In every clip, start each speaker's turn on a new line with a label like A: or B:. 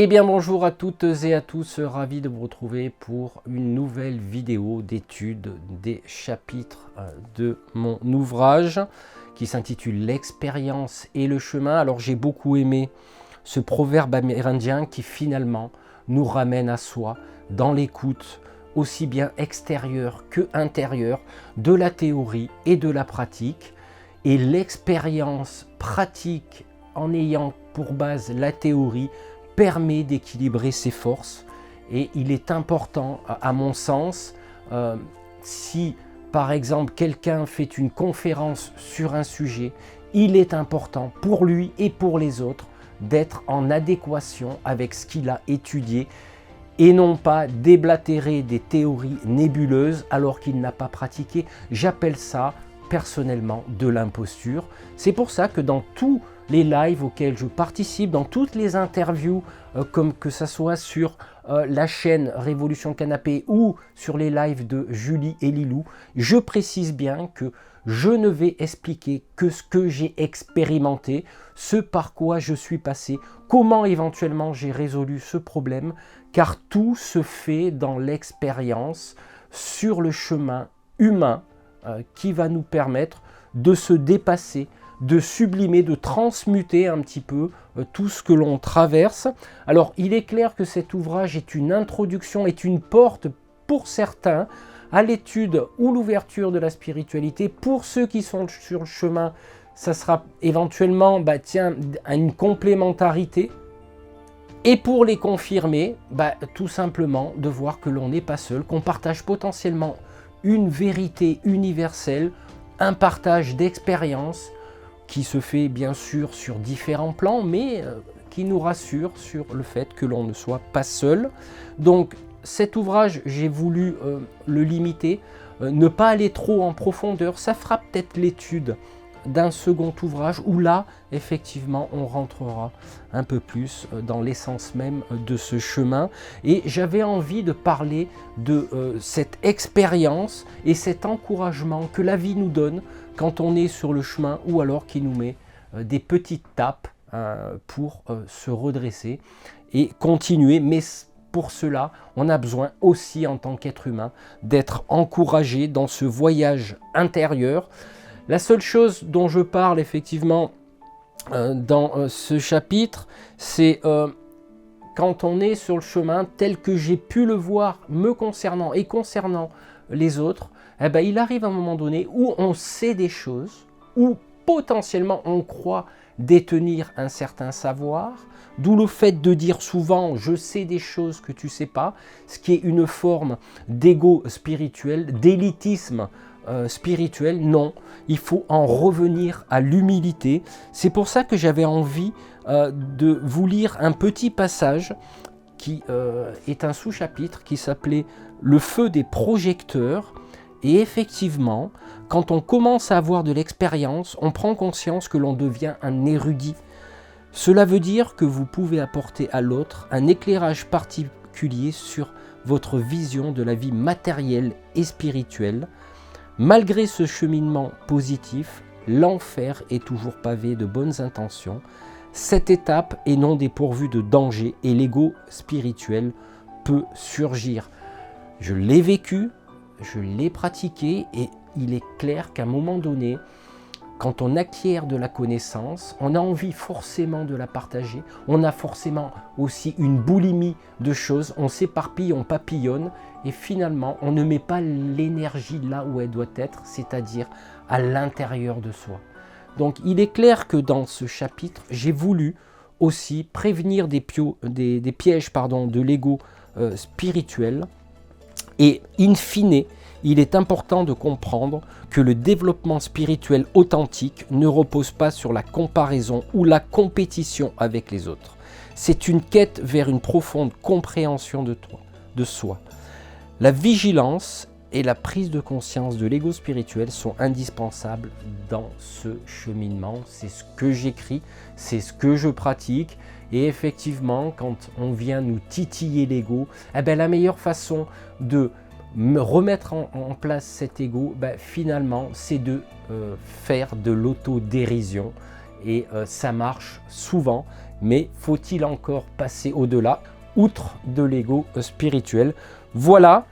A: Eh bien bonjour à toutes et à tous, ravi de vous retrouver pour une nouvelle vidéo d'étude des chapitres de mon ouvrage qui s'intitule L'expérience et le chemin. Alors j'ai beaucoup aimé ce proverbe amérindien qui finalement nous ramène à soi dans l'écoute aussi bien extérieure que intérieure de la théorie et de la pratique. Et l'expérience pratique en ayant pour base la théorie permet d'équilibrer ses forces. Et il est important, à mon sens, si par exemple quelqu'un fait une conférence sur un sujet, il est important pour lui et pour les autres d'être en adéquation avec ce qu'il a étudié et non pas déblatérer des théories nébuleuses alors qu'il n'a pas pratiqué. J'appelle ça personnellement de l'imposture. C'est pour ça que dans tous les lives auxquels je participe, dans toutes les interviews, comme que ce soit sur la chaîne Révolution Canapé ou sur les lives de Julie et Lilou, je précise bien que je ne vais expliquer que ce que j'ai expérimenté, ce par quoi je suis passé, comment éventuellement j'ai résolu ce problème, car tout se fait dans l'expérience sur le chemin humain qui va nous permettre de se dépasser, de sublimer, de transmuter un petit peu tout ce que l'on traverse. Alors, il est clair que cet ouvrage est une introduction, est une porte pour certains à l'étude ou l'ouverture de la spiritualité. Pour ceux qui sont sur le chemin, ça sera éventuellement une complémentarité. Et pour les confirmer, tout simplement de voir que l'on n'est pas seul, qu'on partage potentiellement une vérité universelle, un partage d'expérience qui se fait bien sûr sur différents plans, mais qui nous rassure sur le fait que l'on ne soit pas seul. Donc cet ouvrage, j'ai voulu le limiter, ne pas aller trop en profondeur. Ça fera peut-être l'étude d'un second ouvrage où là, effectivement, on rentrera un peu plus dans l'essence même de ce chemin. Et j'avais envie de parler de cette expérience et cet encouragement que la vie nous donne quand on est sur le chemin ou alors qui nous met des petites tapes pour se redresser et continuer. Mais pour cela, on a besoin aussi en tant qu'être humain d'être encouragé dans ce voyage intérieur. La seule chose dont je parle effectivement dans ce chapitre, c'est quand on est sur le chemin tel que j'ai pu le voir me concernant et concernant les autres, il arrive un moment donné où on sait des choses, où potentiellement on croit détenir un certain savoir, d'où le fait de dire souvent « je sais des choses que tu ne sais pas », ce qui est une forme d'ego spirituel, d'élitisme spirituel. Non, il faut en revenir à l'humilité. C'est pour ça que j'avais envie de vous lire un petit passage qui est un sous-chapitre qui s'appelait « Le feu des projecteurs ». Et effectivement, quand on commence à avoir de l'expérience, on prend conscience que l'on devient un érudit. Cela veut dire que vous pouvez apporter à l'autre un éclairage particulier sur votre vision de la vie matérielle et spirituelle. Malgré ce cheminement positif, l'enfer est toujours pavé de bonnes intentions. Cette étape est non dépourvue de danger et l'ego spirituel peut surgir. Je l'ai vécu, je l'ai pratiqué et il est clair qu'à un moment donné, quand on acquiert de la connaissance, on a envie forcément de la partager, on a forcément aussi une boulimie de choses, on s'éparpille, on papillonne et finalement on ne met pas l'énergie là où elle doit être, c'est-à-dire à l'intérieur de soi. Donc il est clair que dans ce chapitre, j'ai voulu aussi prévenir des pièges de l'ego spirituel. Et in fine, il est important de comprendre que le développement spirituel authentique ne repose pas sur la comparaison ou la compétition avec les autres. C'est une quête vers une profonde compréhension de soi. La vigilance et la prise de conscience de l'ego spirituel sont indispensables dans ce cheminement. C'est ce que j'écris, c'est ce que je pratique. Et effectivement, quand on vient nous titiller l'ego, la meilleure façon de remettre en place cet ego, finalement, c'est de faire de l'autodérision. Et ça marche souvent. mais faut-il encore passer au-delà, outre de l'ego spirituel? Voilà,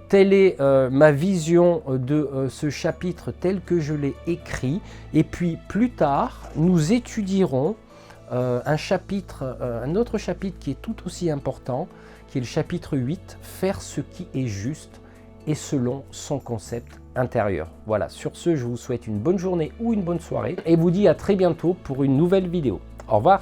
A: telle est ma vision de ce chapitre tel que je l'ai écrit. Et puis plus tard, nous étudierons un autre chapitre qui est tout aussi important, qui est le chapitre 8, faire ce qui est juste et selon son concept intérieur. Voilà, sur ce, je vous souhaite une bonne journée ou une bonne soirée et vous dis à très bientôt pour une nouvelle vidéo. Au revoir.